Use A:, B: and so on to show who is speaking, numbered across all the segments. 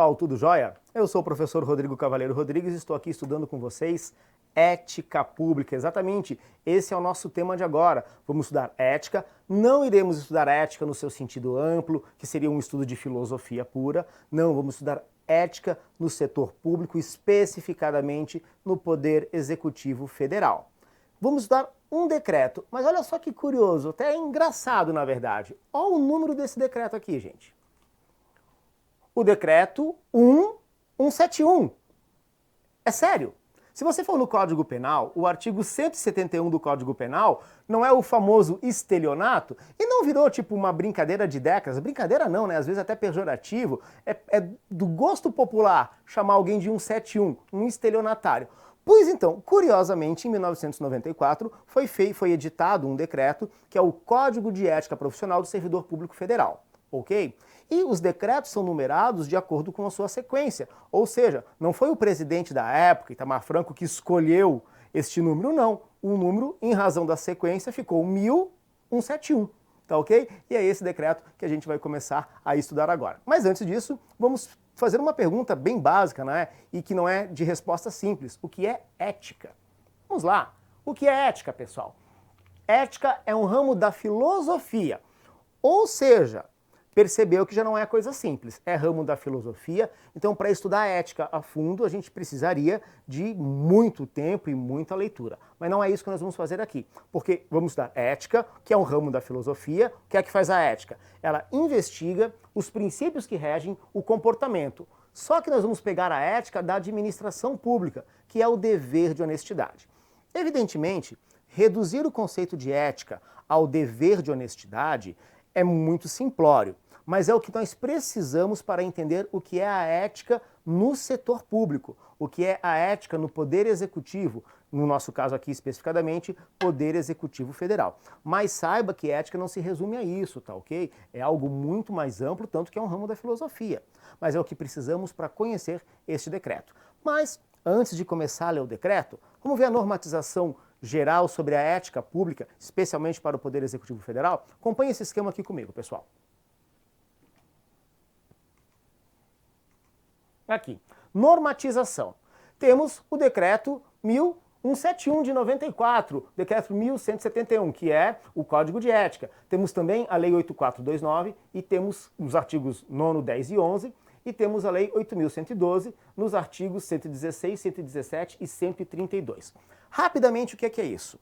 A: Pessoal, tudo jóia? Eu sou o professor Rodrigo Cavaleiro Rodrigues e estou aqui estudando com vocês ética pública. Exatamente, esse é o nosso tema de agora. Vamos estudar ética, não iremos estudar ética no seu sentido amplo, que seria um estudo de filosofia pura. Não, vamos estudar ética no setor público, especificadamente no Poder Executivo Federal. Vamos estudar um decreto, mas olha só que curioso, até engraçado na verdade. Olha o número desse decreto aqui, gente. O decreto 171. É sério. Se você for no Código Penal, o artigo 171 do Código Penal não é o famoso estelionato e não virou tipo uma brincadeira de décadas. Brincadeira não, né? Às vezes até pejorativo. É do gosto popular chamar alguém de 171, um estelionatário. Pois então, curiosamente, em 1994 foi editado um decreto que é o Código de Ética Profissional do Servidor Público Federal. Ok? E os decretos são numerados de acordo com a sua sequência. Ou seja, não foi o presidente da época, Itamar Franco, que escolheu este número, não. O número, em razão da sequência, ficou 1171. Tá ok? E é esse decreto que a gente vai começar a estudar agora. Mas antes disso, vamos fazer uma pergunta bem básica, né? E que não é de resposta simples. O que é ética? Vamos lá. O que é ética, pessoal? Ética é um ramo da filosofia. Ou seja, percebeu que já não é coisa simples, é ramo da filosofia, então para estudar ética a fundo a gente precisaria de muito tempo e muita leitura. Mas não é isso que nós vamos fazer aqui, porque vamos estudar ética, que é um ramo da filosofia. O que é que faz a ética? Ela investiga os princípios que regem o comportamento. Só que nós vamos pegar a ética da administração pública, que é o dever de honestidade. Evidentemente, reduzir o conceito de ética ao dever de honestidade é muito simplório, mas é o que nós precisamos para entender o que é a ética no setor público, o que é a ética no Poder Executivo, no nosso caso aqui especificadamente, Poder Executivo Federal. Mas saiba que ética não se resume a isso, tá ok? É algo muito mais amplo, tanto que é um ramo da filosofia. Mas é o que precisamos para conhecer este decreto. Mas, antes de começar a ler o decreto, vamos ver a normatização geral sobre a ética pública, especialmente para o Poder Executivo Federal? Acompanhe esse esquema aqui comigo, pessoal. Aqui, normatização. Temos o decreto 1171 de 94, decreto 1171, que é o Código de Ética. Temos também a Lei 8429 e temos os artigos 9º, 10 e 11, e temos a Lei 8.112 nos artigos 116, 117 e 132. Rapidamente, o que é isso?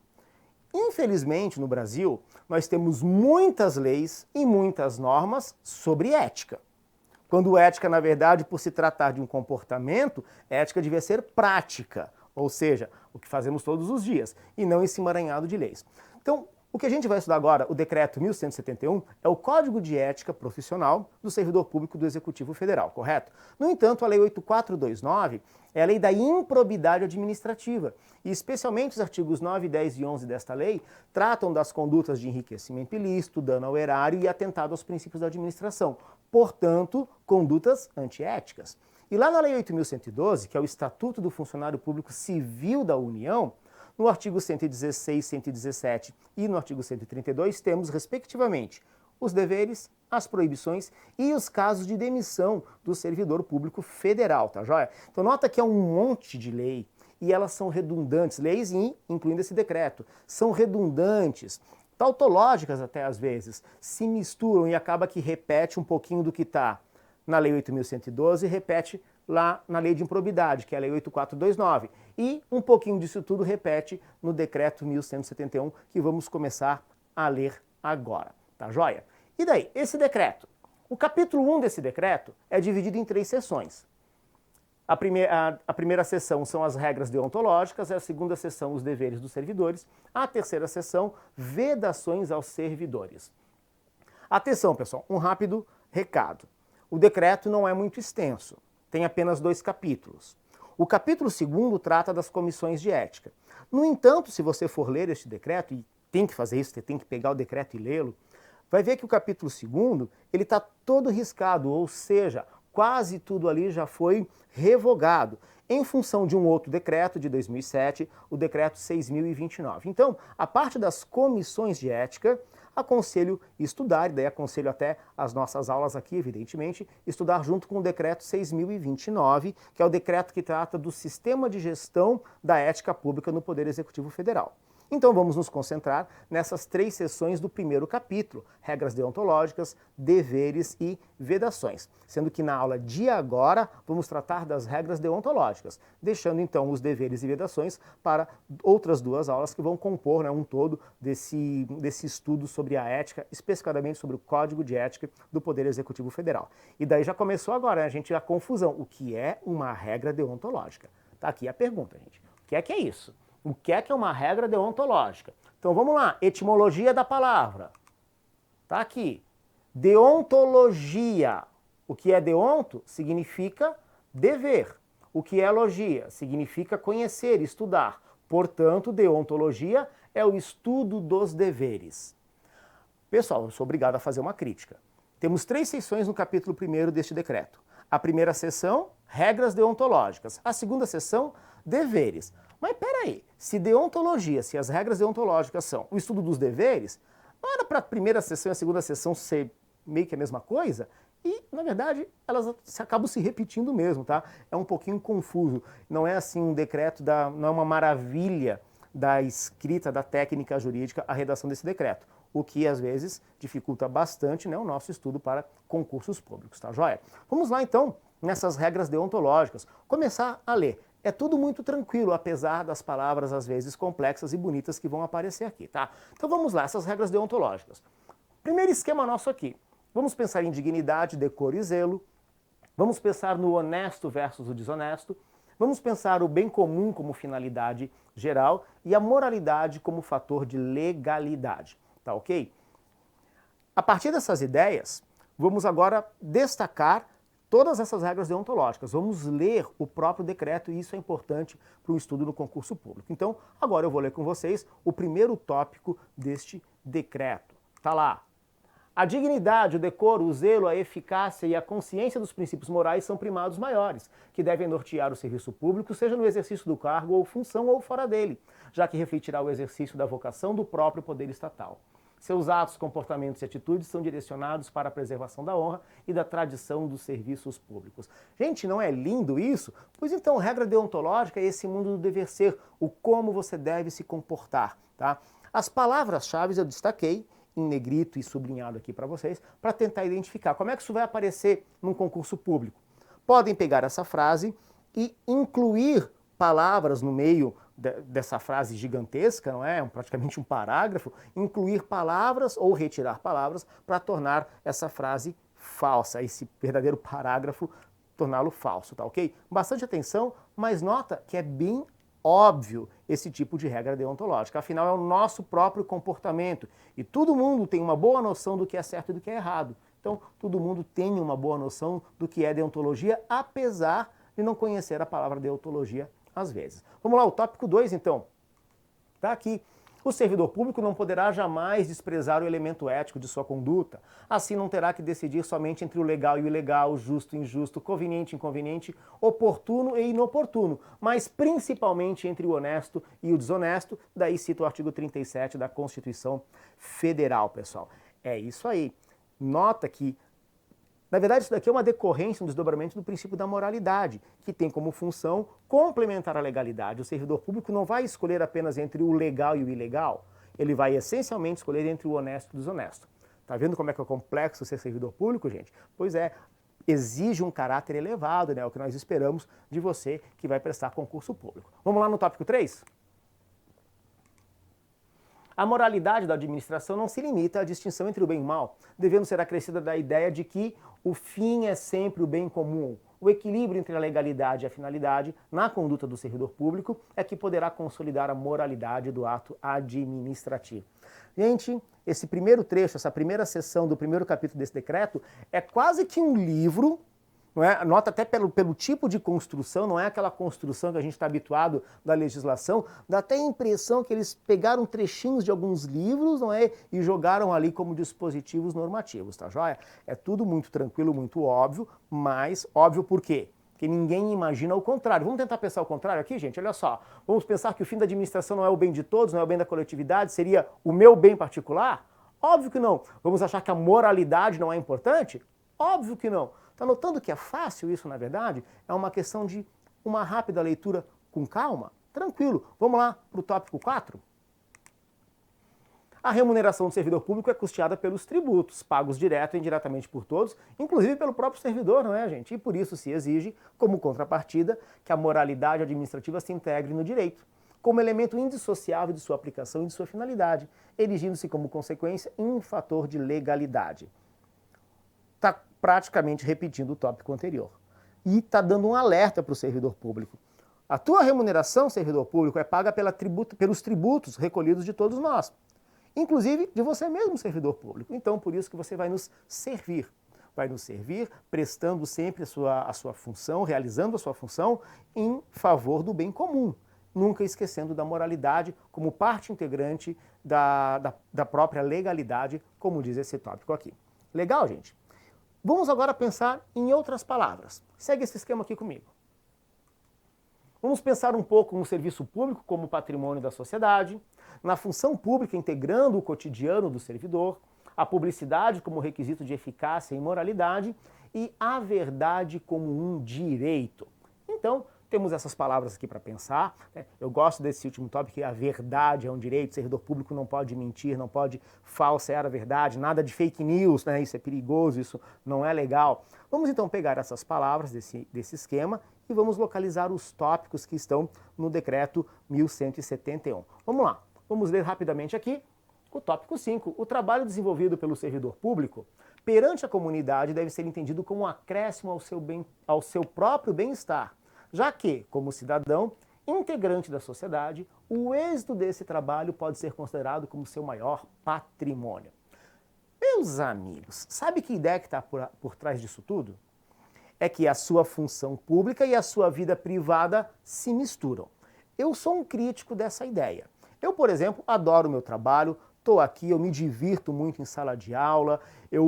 A: Infelizmente, no Brasil, nós temos muitas leis e muitas normas sobre ética. Quando ética, na verdade, por se tratar de um comportamento, ética devia ser prática, ou seja, o que fazemos todos os dias, e não esse emaranhado de leis. Então, o que a gente vai estudar agora, o decreto 1171, é o Código de Ética Profissional do Servidor Público do Executivo Federal, correto? No entanto, a Lei 8429 é a lei da improbidade administrativa, e especialmente os artigos 9, 10 e 11 desta lei tratam das condutas de enriquecimento ilícito, dano ao erário e atentado aos princípios da administração, portanto, condutas antiéticas. E lá na Lei 8.112, que é o Estatuto do Funcionário Público Civil da União, no artigo 116, 117 e no artigo 132 temos, respectivamente, os deveres, as proibições e os casos de demissão do servidor público federal, tá joia? Então nota que é um monte de lei e elas são redundantes, leis incluindo esse decreto, são redundantes, tautológicas até às vezes, se misturam e acaba que repete um pouquinho do que está na Lei 8.112 e repete lá na Lei de Improbidade, que é a Lei 8429. E um pouquinho disso tudo repete no Decreto 1171, que vamos começar a ler agora, tá joia? E daí, esse decreto? O capítulo 1 desse decreto é dividido em 3 seções. A primeira seção são as regras deontológicas, a segunda seção os deveres dos servidores, a terceira seção, vedações aos servidores. Atenção, pessoal, um rápido recado. O decreto não é muito extenso, tem apenas 2 capítulos. O capítulo 2º trata das comissões de ética. No entanto, se você for ler este decreto, e tem que fazer isso, você tem que pegar o decreto e lê-lo, vai ver que o capítulo 2º, ele está todo riscado, ou seja, quase tudo ali já foi revogado, em função de um outro decreto de 2007, o decreto 6.029. Então, a parte das comissões de ética, aconselho estudar, e daí aconselho até as nossas aulas aqui, evidentemente, estudar junto com o Decreto 6.029, que é o decreto que trata do sistema de gestão da ética pública no Poder Executivo Federal. Então vamos nos concentrar nessas 3 seções do primeiro capítulo, regras deontológicas, deveres e vedações, sendo que na aula de agora vamos tratar das regras deontológicas, deixando então os deveres e vedações para outras 2 aulas que vão compor, né, um todo desse estudo sobre a ética, especificadamente sobre o Código de Ética do Poder Executivo Federal. E daí já começou agora, né, a confusão. O que é uma regra deontológica? Tá aqui a pergunta, gente. O que é isso? O que é uma regra deontológica? Então vamos lá, etimologia da palavra. Tá aqui. Deontologia. O que é deonto? Significa dever. O que é logia? Significa conhecer, estudar. Portanto, deontologia é o estudo dos deveres. Pessoal, eu sou obrigado a fazer uma crítica. Temos 3 seções no capítulo 1º deste decreto. A primeira seção, regras deontológicas. A segunda seção, deveres. Mas peraí, se deontologia, se as regras deontológicas são o estudo dos deveres, não era para a primeira sessão e a segunda sessão ser meio que a mesma coisa? E, na verdade, elas acabam se repetindo mesmo, tá? É um pouquinho confuso. Não é assim um decreto, não é uma maravilha da escrita, da técnica jurídica, a redação desse decreto. O que, às vezes, dificulta bastante, né, o nosso estudo para concursos públicos, tá joia? Vamos lá, então, nessas regras deontológicas. Começar a ler. É tudo muito tranquilo, apesar das palavras, às vezes, complexas e bonitas que vão aparecer aqui, tá? Então vamos lá, essas regras deontológicas. Primeiro esquema nosso aqui. Vamos pensar em dignidade, decoro e zelo. Vamos pensar no honesto versus o desonesto. Vamos pensar o bem comum como finalidade geral e a moralidade como fator de legalidade, tá ok? A partir dessas ideias, vamos agora destacar todas essas regras deontológicas. Vamos ler o próprio decreto e isso é importante para o estudo no concurso público. Então, agora eu vou ler com vocês o primeiro tópico deste decreto. Tá lá. A dignidade, o decoro, o zelo, a eficácia e a consciência dos princípios morais são primados maiores, que devem nortear o serviço público, seja no exercício do cargo ou função ou fora dele, já que refletirá o exercício da vocação do próprio poder estatal. Seus atos, comportamentos e atitudes são direcionados para a preservação da honra e da tradição dos serviços públicos. Gente, não é lindo isso? Pois então, regra deontológica é esse mundo do dever ser, o como você deve se comportar, tá? As palavras-chave eu destaquei em negrito e sublinhado aqui para vocês, para tentar identificar como é que isso vai aparecer num concurso público. Podem pegar essa frase e incluir palavras no meio dessa frase gigantesca, não é? Praticamente um parágrafo, incluir palavras ou retirar palavras para tornar essa frase falsa, esse verdadeiro parágrafo, torná-lo falso, tá ok? Bastante atenção, mas nota que é bem óbvio esse tipo de regra deontológica. Afinal, é o nosso próprio comportamento. E todo mundo tem uma boa noção do que é certo e do que é errado. Então, todo mundo tem uma boa noção do que é deontologia, apesar de não conhecer a palavra deontologia às vezes. Vamos lá, o tópico 2, então. Está aqui. O servidor público não poderá jamais desprezar o elemento ético de sua conduta. Assim, não terá que decidir somente entre o legal e o ilegal, justo e injusto, conveniente e inconveniente, oportuno e inoportuno, mas principalmente entre o honesto e o desonesto. Daí cito o artigo 37 da Constituição Federal, pessoal. É isso aí. Nota que, na verdade, isso daqui é uma decorrência, um desdobramento do princípio da moralidade, que tem como função complementar a legalidade. O servidor público não vai escolher apenas entre o legal e o ilegal, ele vai essencialmente escolher entre o honesto e o desonesto. Tá vendo como é que é complexo ser servidor público, gente? Pois é, exige um caráter elevado, né? É o que nós esperamos de você que vai prestar concurso público. Vamos lá no tópico 3? A moralidade da administração não se limita à distinção entre o bem e o mal, devendo ser acrescida da ideia de que o fim é sempre o bem comum. O equilíbrio entre a legalidade e a finalidade na conduta do servidor público é que poderá consolidar a moralidade do ato administrativo. Gente, esse primeiro trecho, essa primeira seção do primeiro capítulo desse decreto é quase que um livro. Não é? Nota até pelo tipo de construção, não é aquela construção que a gente está habituado da legislação, dá até a impressão que eles pegaram trechinhos de alguns livros, não é? E jogaram ali como dispositivos normativos, tá joia? É tudo muito tranquilo, muito óbvio, mas óbvio por quê? Porque ninguém imagina o contrário. Vamos tentar pensar o contrário aqui, gente? Olha só, vamos pensar que o fim da administração não é o bem de todos, não é o bem da coletividade, seria o meu bem particular? Óbvio que não. Vamos achar que a moralidade não é importante? Óbvio que não. Está notando que é fácil isso, na verdade? É uma questão de uma rápida leitura com calma? Tranquilo. Vamos lá para o tópico 4? A remuneração do servidor público é custeada pelos tributos, pagos direto e indiretamente por todos, inclusive pelo próprio servidor, não é, gente? E por isso se exige, como contrapartida, que a moralidade administrativa se integre no direito, como elemento indissociável de sua aplicação e de sua finalidade, erigindo-se como consequência em um fator de legalidade. Está praticamente repetindo o tópico anterior. E está dando um alerta para o servidor público. A tua remuneração, servidor público, é paga pelos tributos recolhidos de todos nós, inclusive de você mesmo, servidor público. Então, por isso que você vai nos servir. Vai nos servir prestando sempre a sua função, realizando a sua função em favor do bem comum, nunca esquecendo da moralidade como parte integrante da própria legalidade, como diz esse tópico aqui. Legal, gente? Vamos agora pensar em outras palavras. Segue esse esquema aqui comigo. Vamos pensar um pouco no serviço público como patrimônio da sociedade, na função pública integrando o cotidiano do servidor, a publicidade como requisito de eficácia e moralidade e a verdade como um direito. Então, temos essas palavras aqui para pensar. Eu gosto desse último tópico, que a verdade é um direito, o servidor público não pode mentir, não pode falsear a verdade, nada de fake news, né? Isso é perigoso, isso não é legal. Vamos então pegar essas palavras desse esquema e vamos localizar os tópicos que estão no decreto 1171. Vamos lá, vamos ler rapidamente aqui o tópico 5. O trabalho desenvolvido pelo servidor público perante a comunidade deve ser entendido como um acréscimo ao seu próprio bem-estar, já que, como cidadão integrante da sociedade, o êxito desse trabalho pode ser considerado como seu maior patrimônio. Meus amigos, sabe que ideia que está por trás disso tudo? É que a sua função pública e a sua vida privada se misturam. Eu sou um crítico dessa ideia. Eu, por exemplo, adoro o meu trabalho, estou aqui, eu me divirto muito em sala de aula, eu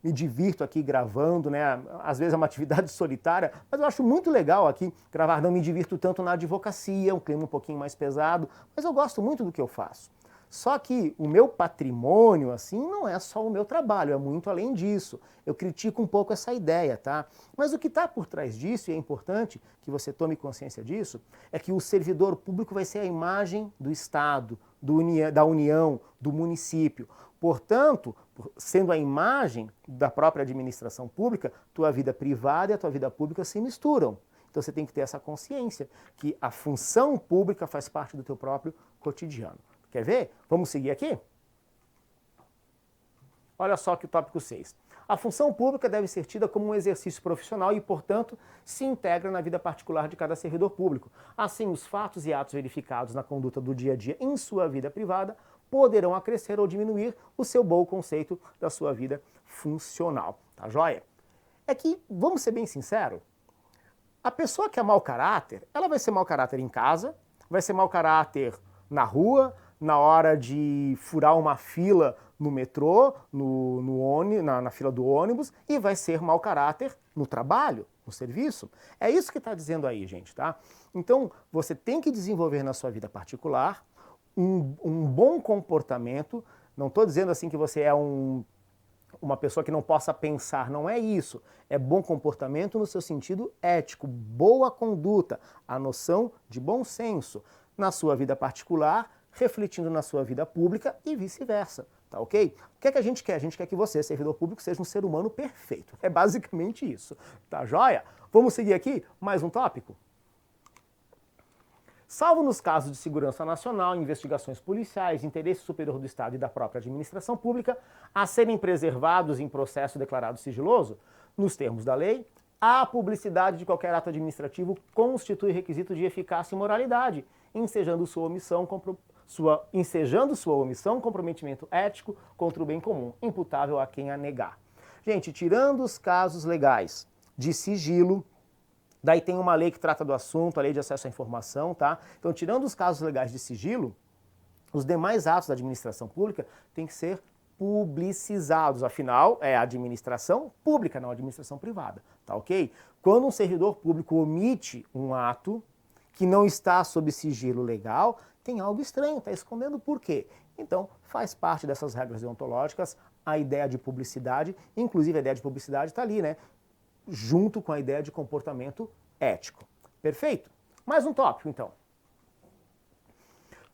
A: me divirto aqui gravando, né? Às vezes é uma atividade solitária, mas eu acho muito legal aqui gravar. Não me divirto tanto na advocacia, um clima um pouquinho mais pesado, mas eu gosto muito do que eu faço. Só que o meu patrimônio, assim, não é só o meu trabalho, é muito além disso. Eu critico um pouco essa ideia, tá? Mas o que está por trás disso, e é importante que você tome consciência disso, é que o servidor público vai ser a imagem do Estado, da União, do município. Portanto, sendo a imagem da própria administração pública, tua vida privada e a tua vida pública se misturam. Então você tem que ter essa consciência que a função pública faz parte do teu próprio cotidiano. Quer ver? Vamos seguir aqui? Olha só que o tópico 6. A função pública deve ser tida como um exercício profissional e, portanto, se integra na vida particular de cada servidor público. Assim, os fatos e atos verificados na conduta do dia a dia em sua vida privada poderão acrescer ou diminuir o seu bom conceito da sua vida funcional. Tá joia? É que, vamos ser bem sinceros, a pessoa que é mau caráter, ela vai ser mau caráter em casa, vai ser mau caráter na rua, na hora de furar uma fila no metrô, na fila do ônibus, e vai ser mau caráter no trabalho, no serviço. É isso que está dizendo aí, gente, tá? Então, você tem que desenvolver na sua vida particular um bom comportamento. Não estou dizendo assim que você é uma pessoa que não possa pensar, não é isso. É bom comportamento no seu sentido ético, boa conduta, a noção de bom senso na sua vida particular, refletindo na sua vida pública e vice-versa, tá ok? O que é que a gente quer? A gente quer que você, servidor público, seja um ser humano perfeito. É basicamente isso, tá joia? Vamos seguir aqui mais um tópico? Salvo nos casos de segurança nacional, investigações policiais, interesse superior do Estado e da própria administração pública, a serem preservados em processo declarado sigiloso, nos termos da lei, a publicidade de qualquer ato administrativo constitui requisito de eficácia e moralidade, ensejando sua omissão, comprometimento ético contra o bem comum, imputável a quem a negar. Gente, tirando os casos legais de sigilo, daí tem uma lei que trata do assunto, a lei de acesso à informação, tá? Então, tirando os casos legais de sigilo, os demais atos da administração pública têm que ser publicizados. Afinal, é a administração pública, não a administração privada, tá ok? Quando um servidor público omite um ato que não está sob sigilo legal, tem algo estranho, está escondendo por quê? Então, faz parte dessas regras deontológicas a ideia de publicidade, inclusive a ideia de publicidade está ali, né? Junto com a ideia de comportamento ético. Perfeito? Mais um tópico, então.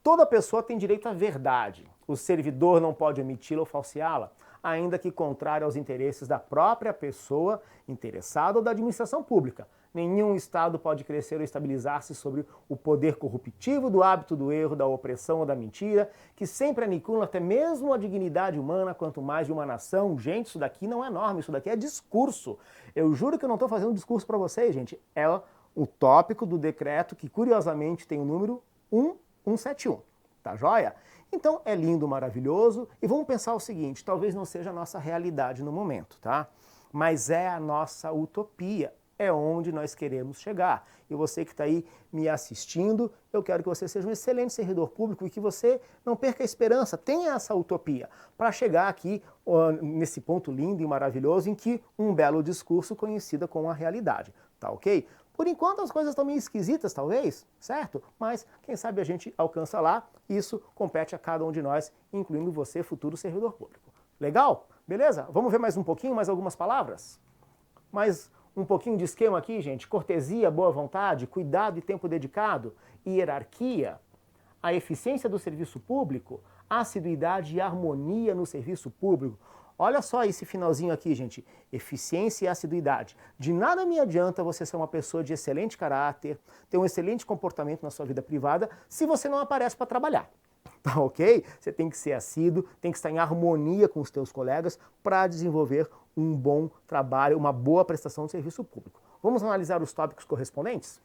A: Toda pessoa tem direito à verdade. O servidor não pode omiti-la ou falseá-la, ainda que contrário aos interesses da própria pessoa interessada ou da administração pública. Nenhum Estado pode crescer ou estabilizar-se sobre o poder corruptivo do hábito do erro, da opressão ou da mentira, que sempre aniquila até mesmo a dignidade humana, quanto mais de uma nação. Gente, isso daqui não é norma, isso daqui é discurso. Eu juro que eu não estou fazendo discurso para vocês, gente. É o tópico do decreto que, curiosamente, tem o número 1171. Tá joia? Então é lindo, maravilhoso, e vamos pensar o seguinte, talvez não seja a nossa realidade no momento, tá? Mas é a nossa utopia, é onde nós queremos chegar. E você que está aí me assistindo, eu quero que você seja um excelente servidor público e que você não perca a esperança, tenha essa utopia, para chegar aqui nesse ponto lindo e maravilhoso em que um belo discurso coincida com a realidade, tá ok? Por enquanto as coisas estão meio esquisitas, talvez, certo? Mas quem sabe a gente alcança lá, isso compete a cada um de nós, incluindo você, futuro servidor público. Legal? Beleza? Vamos ver mais um pouquinho, mais algumas palavras? Mais um pouquinho de esquema aqui, gente. Cortesia, boa vontade, cuidado e tempo dedicado, hierarquia, a eficiência do serviço público, assiduidade e harmonia no serviço público. Olha só esse finalzinho aqui, gente. Eficiência e assiduidade. De nada me adianta você ser uma pessoa de excelente caráter, ter um excelente comportamento na sua vida privada, se você não aparece para trabalhar. Tá ok? Você tem que ser assíduo, tem que estar em harmonia com os teus colegas para desenvolver um bom trabalho, uma boa prestação de serviço público. Vamos analisar os tópicos correspondentes?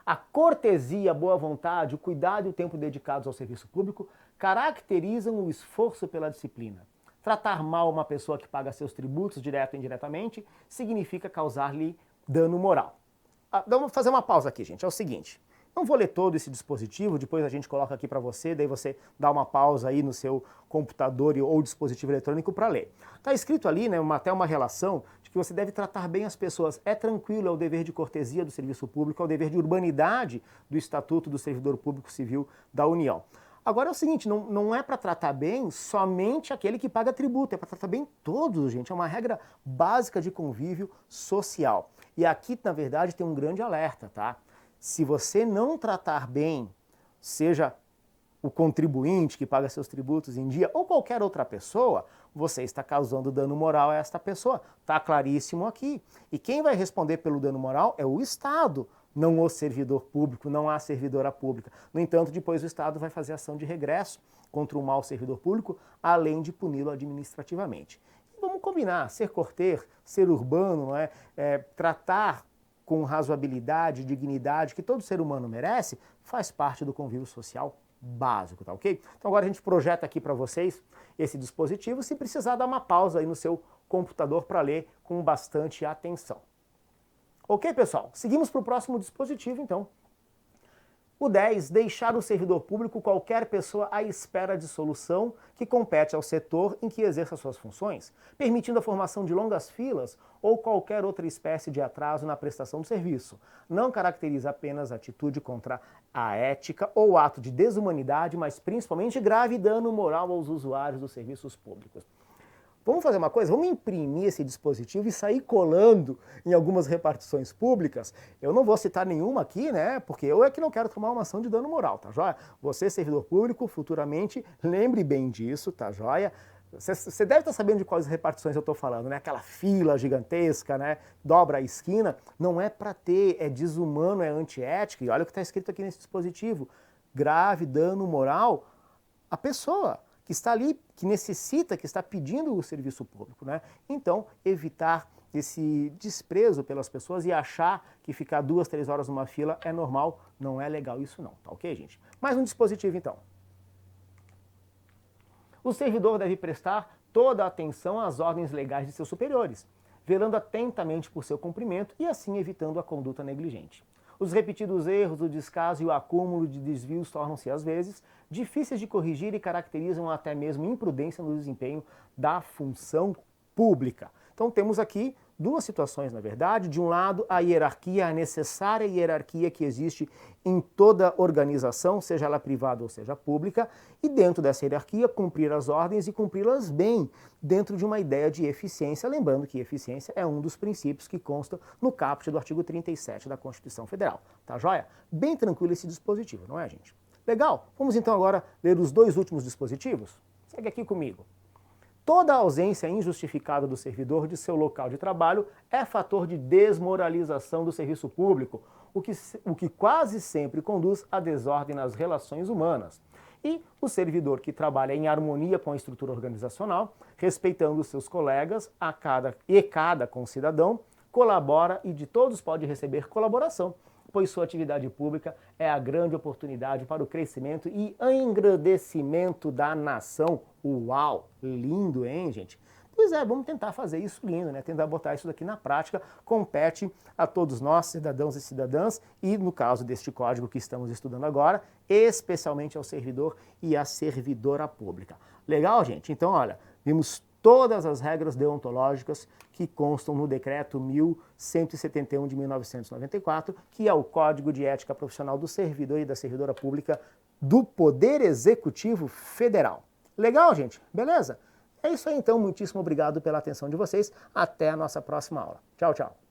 A: A cortesia, a boa vontade, o cuidado e o tempo dedicados ao serviço público caracterizam o esforço pela disciplina. Tratar mal uma pessoa que paga seus tributos, direto ou indiretamente, significa causar-lhe dano moral. Vamos fazer uma pausa aqui, gente. É o seguinte, não vou ler todo esse dispositivo, depois a gente coloca aqui para você, daí você dá uma pausa aí no seu computador ou dispositivo eletrônico para ler. Está escrito ali, né, até uma relação de que você deve tratar bem as pessoas. É tranquilo, é o dever de cortesia do serviço público, é o dever de urbanidade do Estatuto do Servidor Público Civil da União. Agora é o seguinte, não é para tratar bem somente aquele que paga tributo, é para tratar bem todos, gente. É uma regra básica de convívio social. E aqui, na verdade, tem um grande alerta, tá? Se você não tratar bem, seja o contribuinte que paga seus tributos em dia ou qualquer outra pessoa, você está causando dano moral a esta pessoa. Está claríssimo aqui. E quem vai responder pelo dano moral é o Estado, não o servidor público, não a servidora pública. No entanto, depois o Estado vai fazer ação de regresso contra o mau servidor público, além de puni-lo administrativamente. E vamos combinar, ser cortês, ser urbano, não é? Tratar com razoabilidade, dignidade, que todo ser humano merece, faz parte do convívio social básico, tá ok? Então agora a gente projeta aqui para vocês esse dispositivo, se precisar dar uma pausa aí no seu computador para ler com bastante atenção. Ok, pessoal? Seguimos para o próximo dispositivo, então. O 10, deixar o servidor público qualquer pessoa à espera de solução que compete ao setor em que exerça suas funções, permitindo a formação de longas filas ou qualquer outra espécie de atraso na prestação do serviço. Não caracteriza apenas atitude contra a ética ou ato de desumanidade, mas principalmente grave dano moral aos usuários dos serviços públicos. Vamos fazer uma coisa? Vamos imprimir esse dispositivo e sair colando em algumas repartições públicas. Eu não vou citar nenhuma aqui, né? Porque eu é que não quero tomar uma ação de dano moral, tá joia? Você, servidor público, futuramente, lembre bem disso, tá joia? Você deve estar sabendo de quais repartições eu estou falando, né? Aquela fila gigantesca, né? Dobra a esquina. Não é para ter, é desumano, é antiético. E olha o que está escrito aqui nesse dispositivo. Grave dano moral à pessoa que está ali, que necessita, que está pedindo o serviço público, né? Então, evitar esse desprezo pelas pessoas e achar que ficar 2, 3 horas numa fila é normal, não é legal isso não, tá ok, gente? Mais um dispositivo, então. O servidor deve prestar toda a atenção às ordens legais de seus superiores, velando atentamente por seu cumprimento e assim evitando a conduta negligente. Os repetidos erros, o descaso e o acúmulo de desvios tornam-se, às vezes, difíceis de corrigir e caracterizam até mesmo imprudência no desempenho da função pública. Então temos aqui duas situações, na verdade. De um lado, a hierarquia, a necessária hierarquia que existe em toda organização, seja ela privada ou seja pública, e dentro dessa hierarquia cumprir as ordens e cumpri-las bem, dentro de uma ideia de eficiência, lembrando que eficiência é um dos princípios que consta no caput do artigo 37 da Constituição Federal. Tá joia? Bem tranquilo esse dispositivo, não é, gente? Legal? Vamos então agora ler os dois últimos dispositivos? Segue aqui comigo. Toda ausência injustificada do servidor de seu local de trabalho é fator de desmoralização do serviço público, o que quase sempre conduz à desordem nas relações humanas. E o servidor que trabalha em harmonia com a estrutura organizacional, respeitando seus colegas cada concidadão, colabora e de todos pode receber colaboração, pois sua atividade pública é a grande oportunidade para o crescimento e engrandecimento da nação. Uau! Lindo, hein, gente? Pois é, vamos tentar fazer isso lindo, né? Tentar botar isso daqui na prática. Compete a todos nós, cidadãos e cidadãs, e no caso deste código que estamos estudando agora, especialmente ao servidor e à servidora pública. Legal, gente? Então, olha, vimos todas as regras deontológicas que constam no Decreto 1171 de 1994, que é o Código de Ética Profissional do Servidor e da Servidora Pública do Poder Executivo Federal. Legal, gente? Beleza? É isso aí, então. Muitíssimo obrigado pela atenção de vocês. Até a nossa próxima aula. Tchau, tchau.